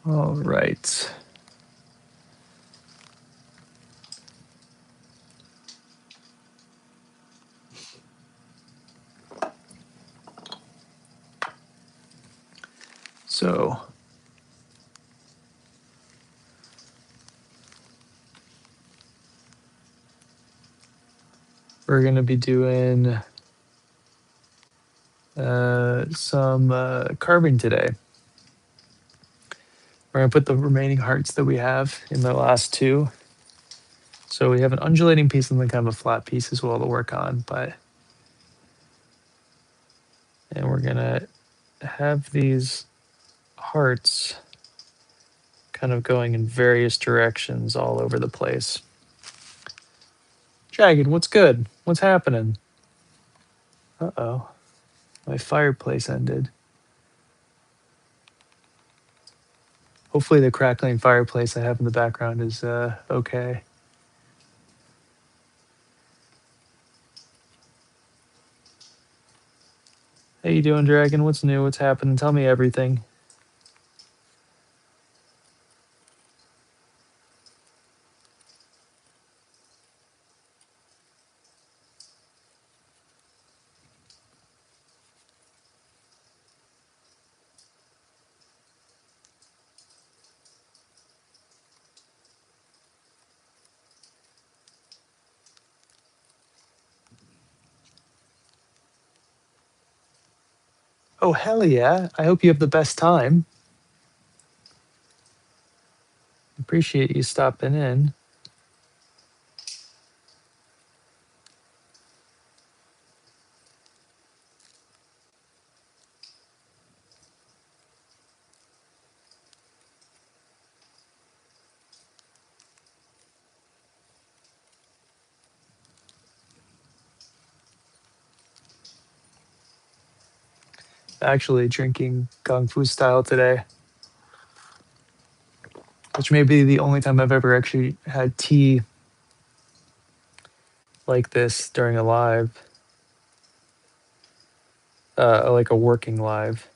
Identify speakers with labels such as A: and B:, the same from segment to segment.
A: All right. So we're going to be doing some carving today. We're going to put the remaining hearts that we have in the last two. So we have an undulating piece and then kind of a flat piece as well to work on. And we're going to have these hearts kind of going in various directions all over the place. Dragon, what's good? What's happening? Uh-oh. My fireplace ended. Hopefully the crackling fireplace I have in the background is okay. How you doing, Dragon? What's new? What's happening? Tell me everything. Oh, hell yeah. I hope you have the best time. Appreciate you stopping in. Actually drinking Kung Fu style today, which may be the only time I've ever actually had tea like this during a live, like a working live.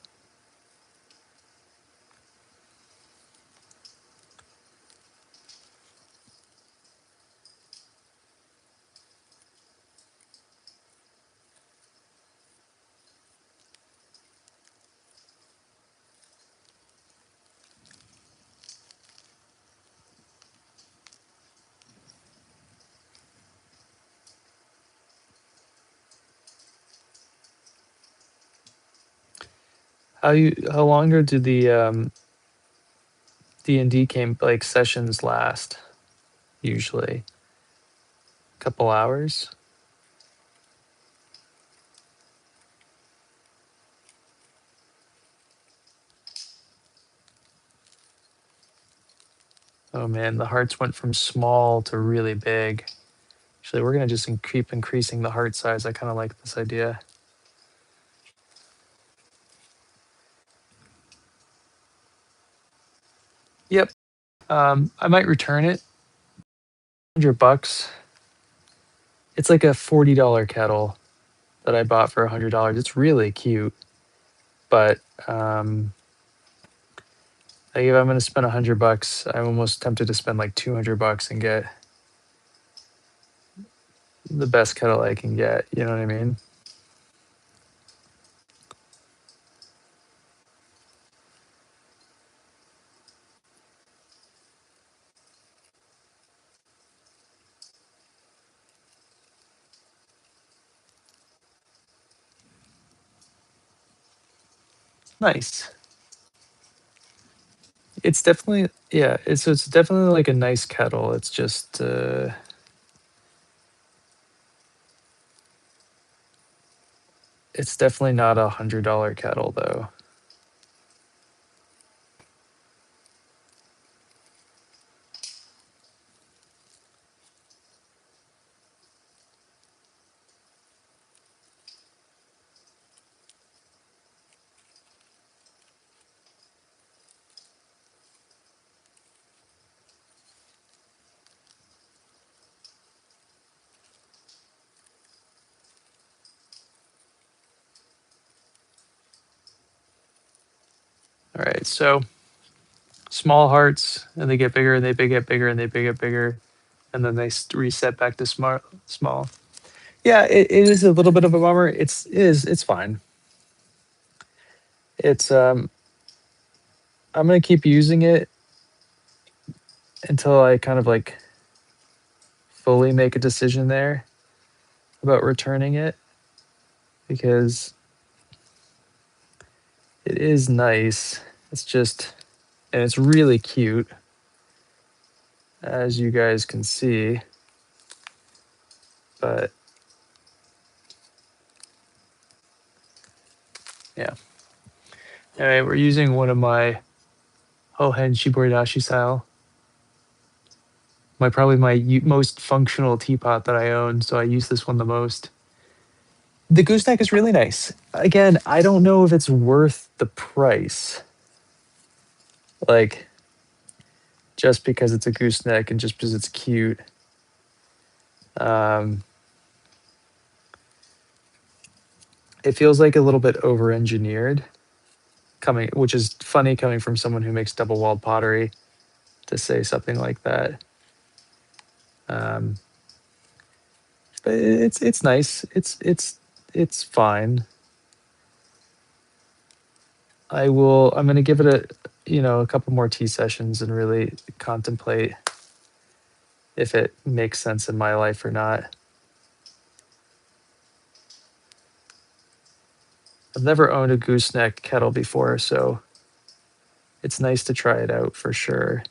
A: How longer do the D&D camp like sessions last? Usually a couple hours. Oh man, the hearts went from small to really big. Actually, we're gonna just keep increasing the heart size. I kind of like this idea. Yep. I might return it. $100. It's like a $40 kettle that I bought for $100. It's really cute, but like if I'm gonna spend $100, I'm almost tempted to spend like $200 and get the best kettle I can get. You know what I mean? Nice. It's definitely yeah. It's definitely like a nice kettle. It's just it's definitely not $100 kettle though. All right, so small hearts, and they get bigger, and they get bigger, and they get bigger, and then they reset back to small. Yeah, it is a little bit of a bummer. It's fine. It's I'm gonna keep using it until I kind of like fully make a decision there about returning it, because it is nice. It's just, and it's really cute, as you guys can see. But yeah. Anyway, we're using one of my Hohen Shiboridashi style. Probably my most functional teapot that I own, so I use this one the most. The gooseneck is really nice. Again, I don't know if it's worth the price. Like, just because it's a gooseneck and just because it's cute. Um, it feels like a little bit over-engineered, which is funny coming from someone who makes double-walled pottery, to say something like that. Um, but it's nice. It's fine. I'm going to give it a couple more tea sessions and really contemplate if it makes sense in my life or not. I've never owned a gooseneck kettle before, so it's nice to try it out for sure.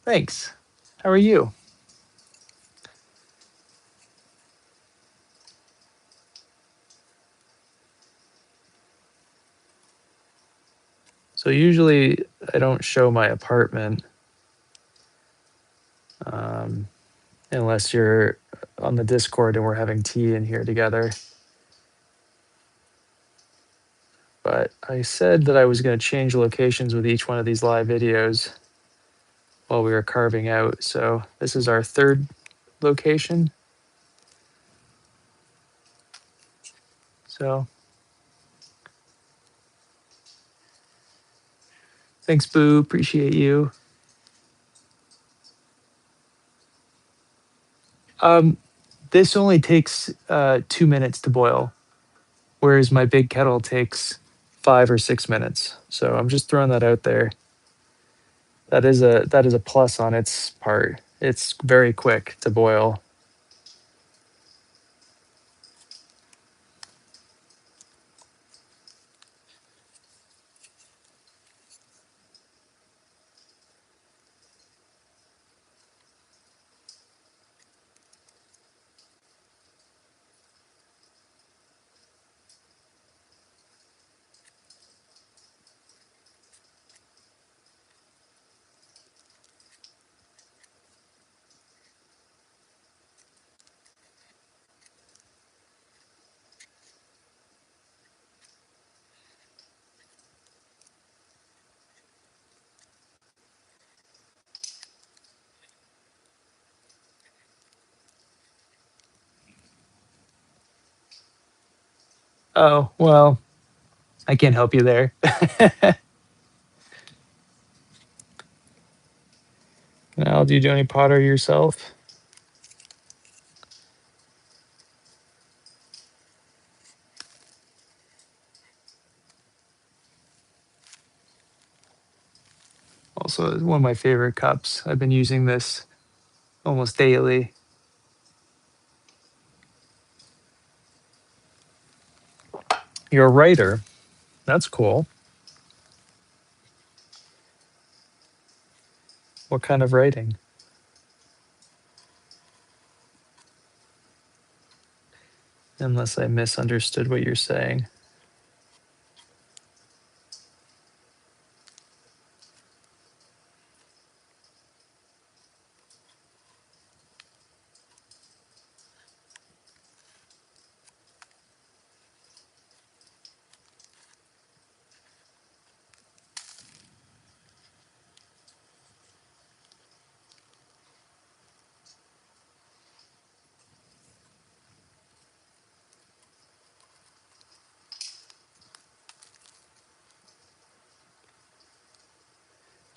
A: Thanks. How are you? So usually I don't show my apartment um, unless you're on the Discord and we're having tea in here together. But I said that I was going to change locations with each one of these live videos while we were carving out. So this is our third location. So thanks, Boo. Appreciate you. Um, this only takes 2 minutes to boil, whereas my big kettle takes 5 or 6 minutes. So I'm just throwing that out there. That is a plus on its part. It's very quick to boil. Oh, well, I can't help you there. Now, do you do any pottery yourself? Also, it's one of my favorite cups. I've been using this almost daily. You're a writer. That's cool. What kind of writing? Unless I misunderstood what you're saying.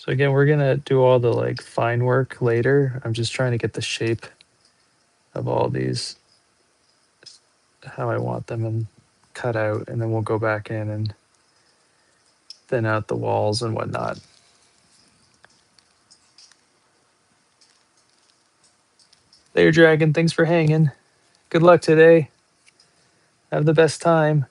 A: So again, we're gonna do all the like fine work later. I'm just trying to get the shape of all these, how I want them and cut out, and then we'll go back in and thin out the walls and whatnot. There, Dragon, thanks for hanging. Good luck today. Have the best time.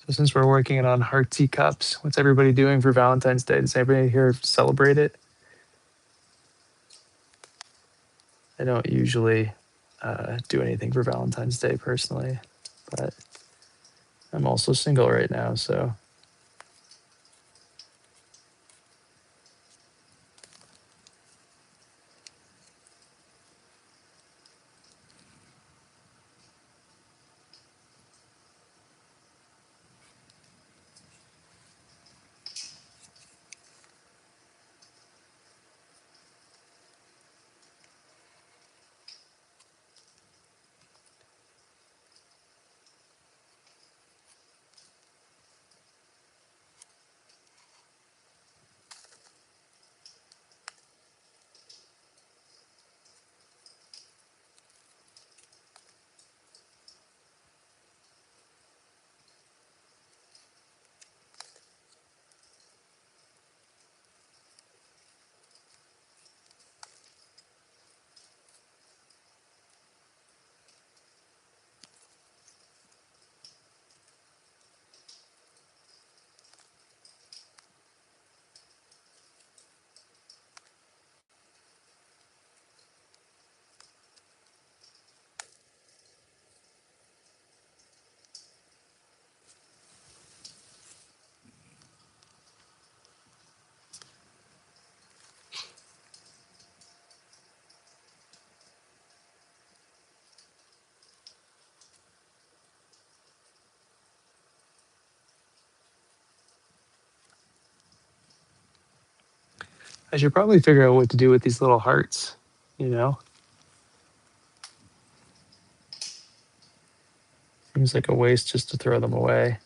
A: So since we're working on heartsy cups, what's everybody doing for Valentine's Day? Does anybody here celebrate it? I don't usually do anything for Valentine's Day personally, but I'm also single right now, so I should probably figure out what to do with these little hearts, you know? Seems like a waste just to throw them away.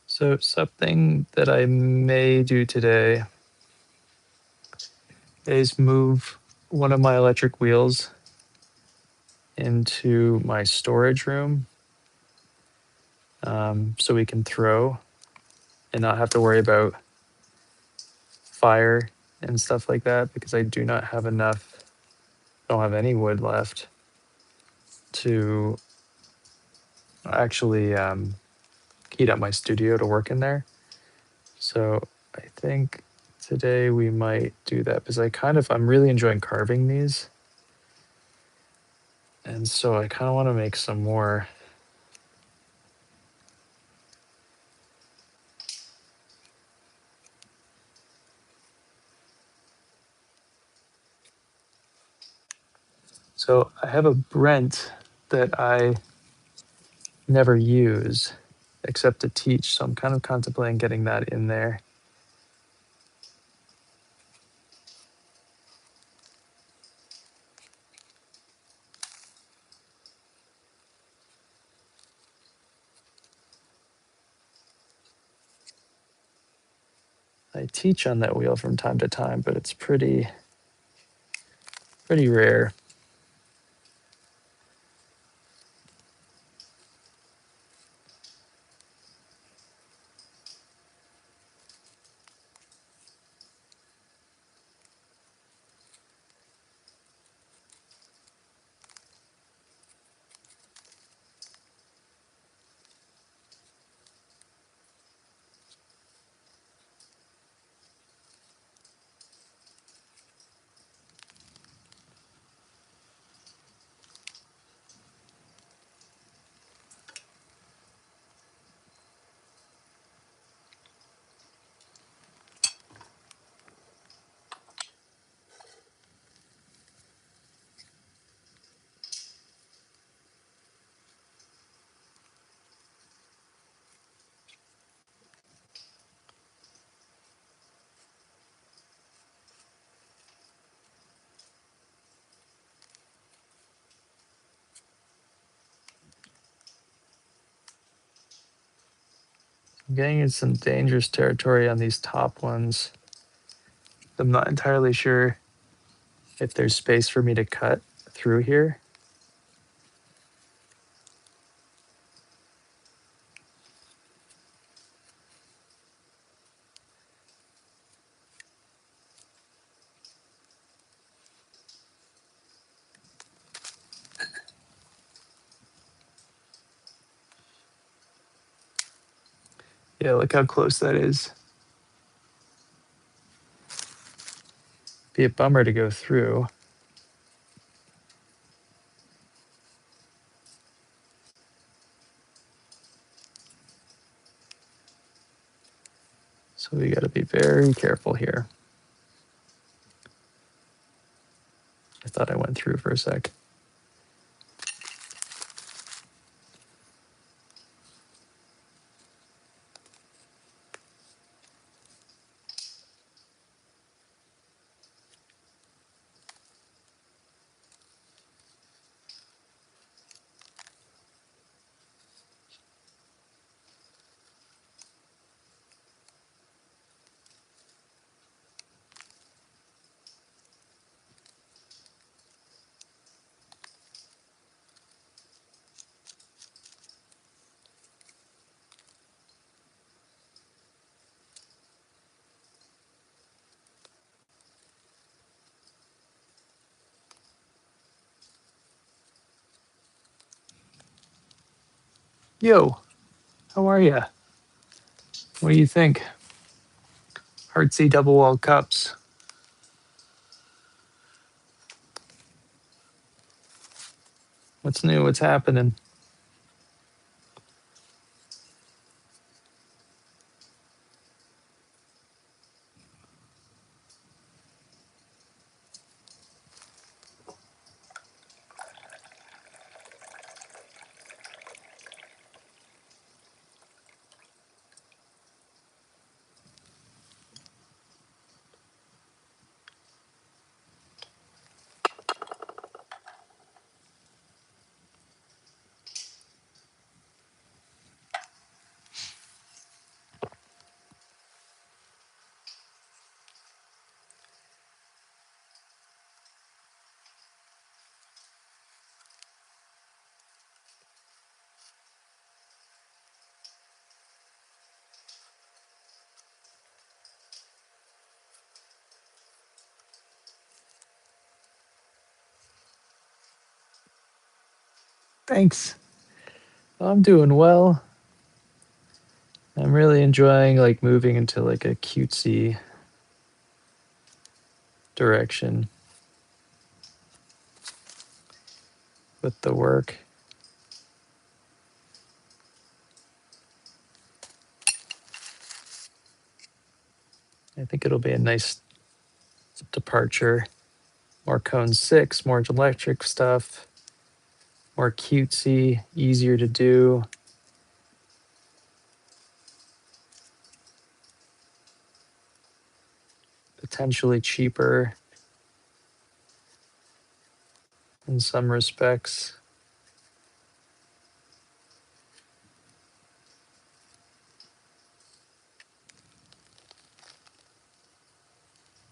A: So something that I may do today is move one of my electric wheels into my storage room, so we can throw and not have to worry about fire and stuff like that, because I do not have enough, don't have any wood left to actually heat up my studio to work in there. So I think today we might do that because I'm really enjoying carving these. And so I kind of want to make some more. So I have a Brent that I never use except to teach. So I'm kind of contemplating getting that in there. I teach on that wheel from time to time, but it's pretty rare. I'm getting in some dangerous territory on these top ones. I'm not entirely sure if there's space for me to cut through here. Yeah, look how close that is. Be a bummer to go through. So we got to be very careful here. I thought I went through for a sec. Yo, how are ya? What do you think? Heartsy double wall cups. What's new? What's happening? Thanks. I'm doing well. I'm really enjoying like moving into like a cutesy direction with the work. I think it'll be a nice departure. More cone 6, more electric stuff, more cutesy, easier to do. Potentially cheaper in some respects.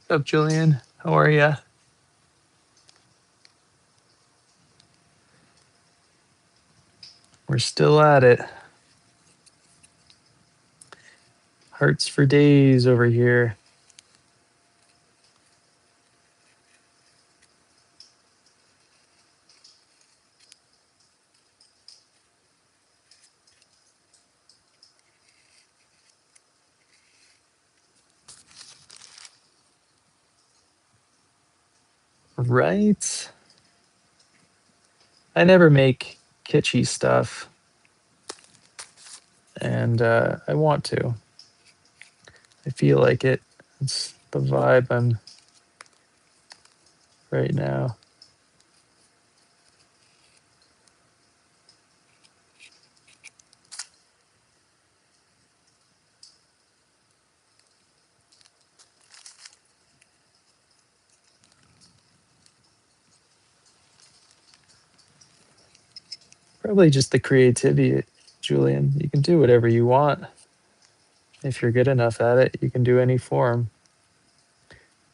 A: What's up, Julian? How are ya? We're still at it. Hearts for days over here. Right? I never make kitschy stuff, and I want to. I feel like it. It's the vibe I'm right now. Probably just the creativity, Julian. You can do whatever you want. If you're good enough at it, you can do any form.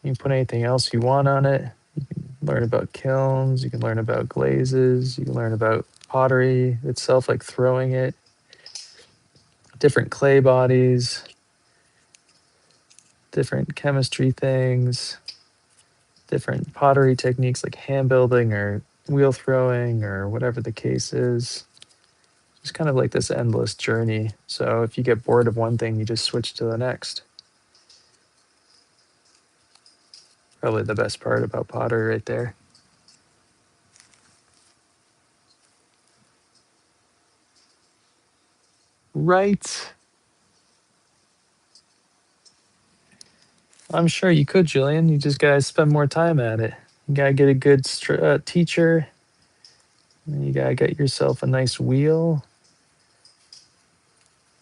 A: You can put anything else you want on it. You can learn about kilns, you can learn about glazes, you can learn about pottery itself, like throwing it, different clay bodies, different chemistry things, different pottery techniques like hand building or wheel throwing or whatever the case is. It's kind of like this endless journey. So if you get bored of one thing, you just switch to the next. Probably the best part about pottery right there. Right. I'm sure you could, Julian. You just gotta spend more time at it. You gotta get a good teacher. And you gotta get yourself a nice wheel,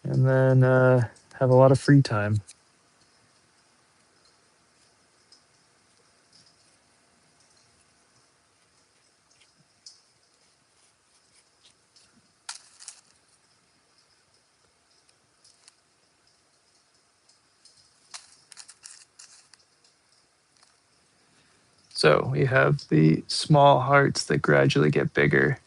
A: and then have a lot of free time. So we have the small hearts that gradually get bigger.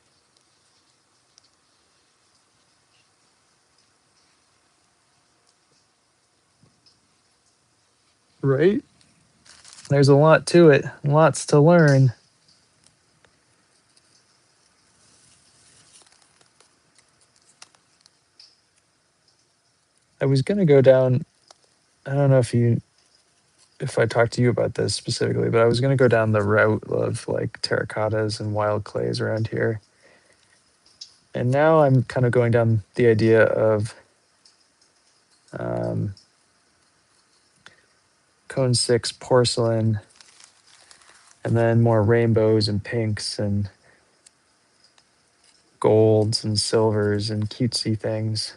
A: Right? There's a lot to it, lots to learn. I was gonna go down. I don't know if I talked to you about this specifically, but I was gonna go down the route of like terracottas and wild clays around here. And now I'm kind of going down the idea of um, cone six porcelain, and then more rainbows and pinks and golds and silvers and cutesy things.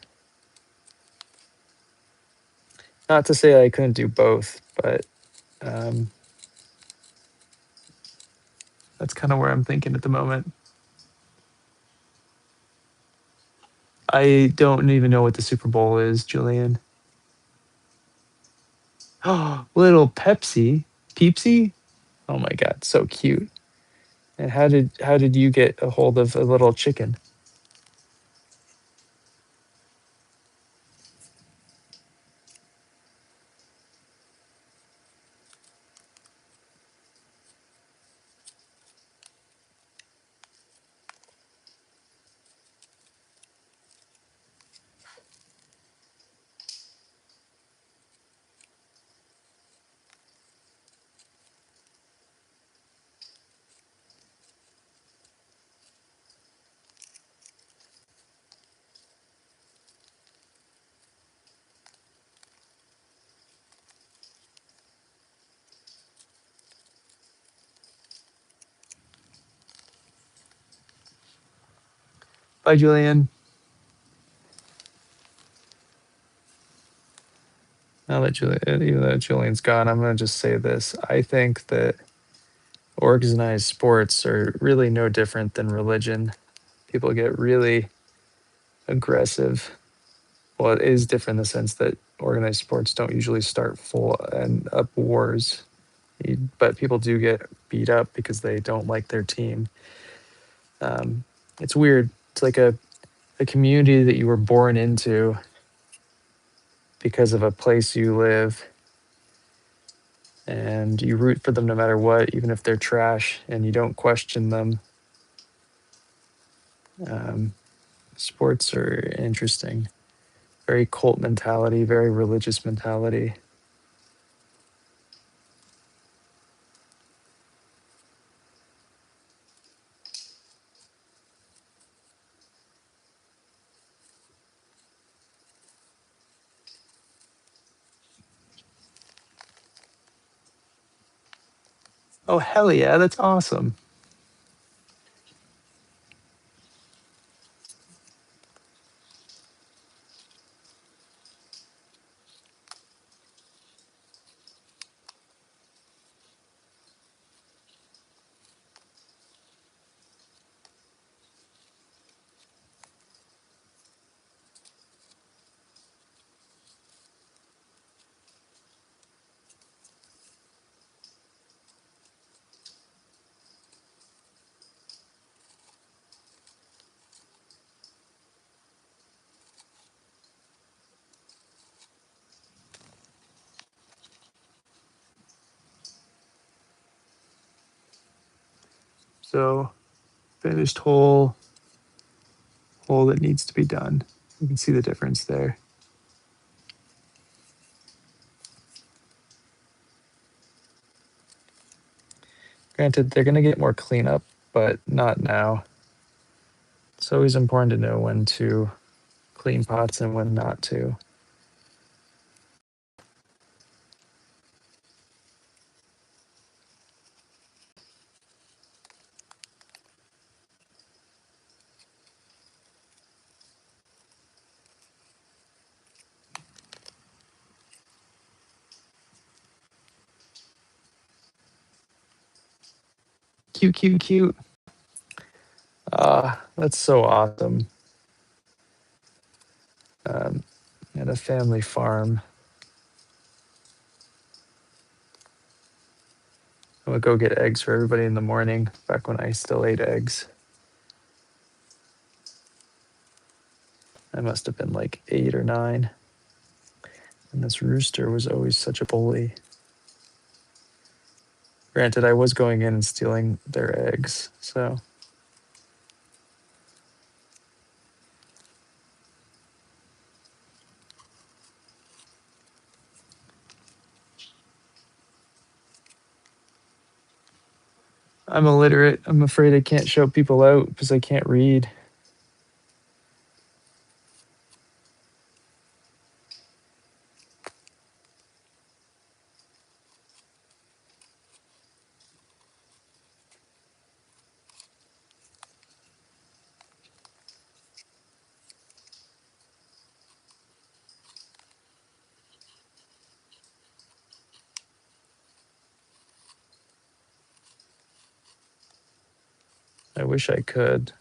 A: Not to say I couldn't do both, but um, that's kind of where I'm thinking at the moment. I don't even know what the Super Bowl is, Julian. Oh, little Pepsi, Peepsy. Oh my God, so cute. And how did you get a hold of a little chicken? Bye, Julian. Now that even though Julian's gone, I'm gonna just say this. I think that organized sports are really no different than religion. People get really aggressive. Well, it is different in the sense that organized sports don't usually start full and up wars, but people do get beat up because they don't like their team. It's weird. It's like a community that you were born into because of a place you live, and you root for them no matter what, even if they're trash, and you don't question them. Um, Sports are interesting. Very cult mentality, very religious mentality. Oh, hell yeah, that's awesome. So finished hole that needs to be done. You can see the difference there. Granted, they're going to get more cleanup, but not now. It's always important to know when to clean pots and when not to. Cute, cute, cute. That's so awesome. At a family farm. I would go get eggs for everybody in the morning back when I still ate eggs. I must have been like 8 or 9. And this rooster was always such a bully. Granted, I was going in and stealing their eggs, so. I'm illiterate. I'm afraid I can't show people out because I can't read. I wish I could.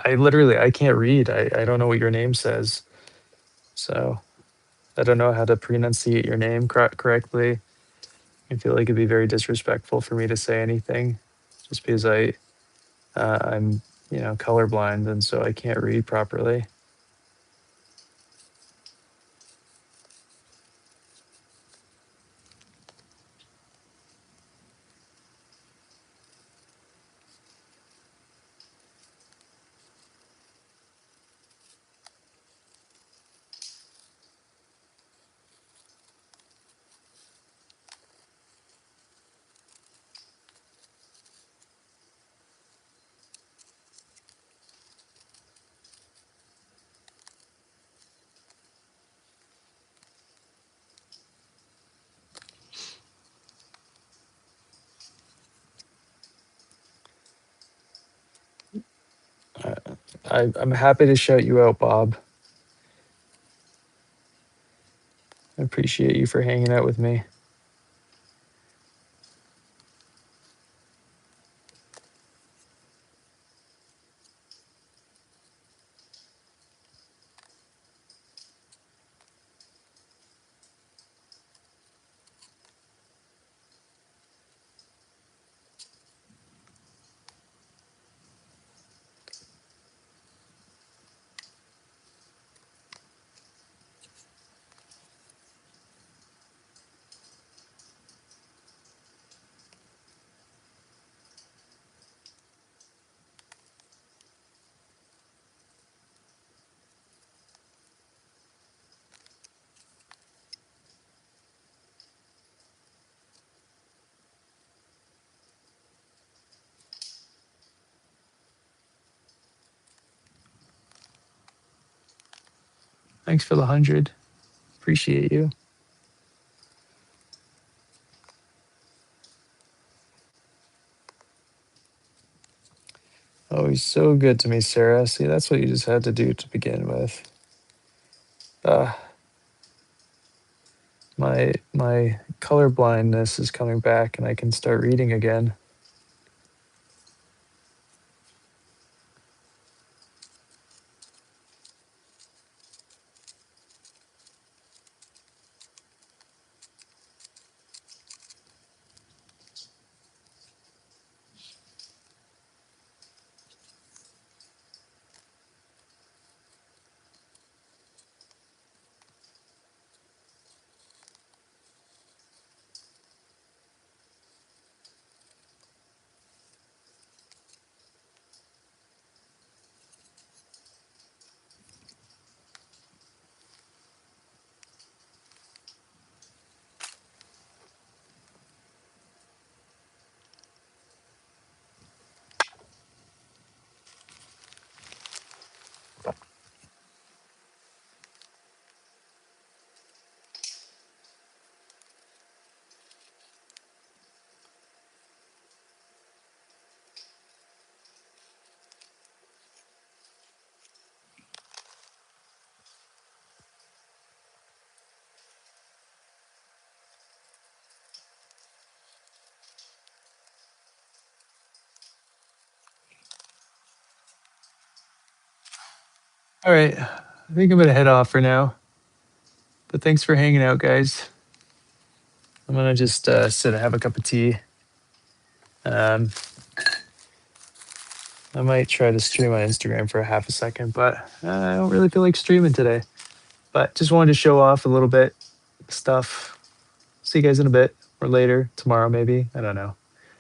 A: I literally I can't read. I don't know what your name says. So I don't know how to pronunciate your name correctly. I feel like it'd be very disrespectful for me to say anything just because I'm colorblind and so I can't read properly. I'm happy to shout you out, Bob. I appreciate you for hanging out with me. Thanks for the 100. Appreciate you. Oh, he's so good to me, Sarah. See, that's what you just had to do to begin with. My color blindness is coming back and I can start reading again. All right. I think I'm going to head off for now. But thanks for hanging out, guys. I'm going to just sit and have a cup of tea. Um, I might try to stream on Instagram for a half a second, but I don't really feel like streaming today. But just wanted to show off a little bit stuff. See you guys in a bit or later, tomorrow maybe. I don't know.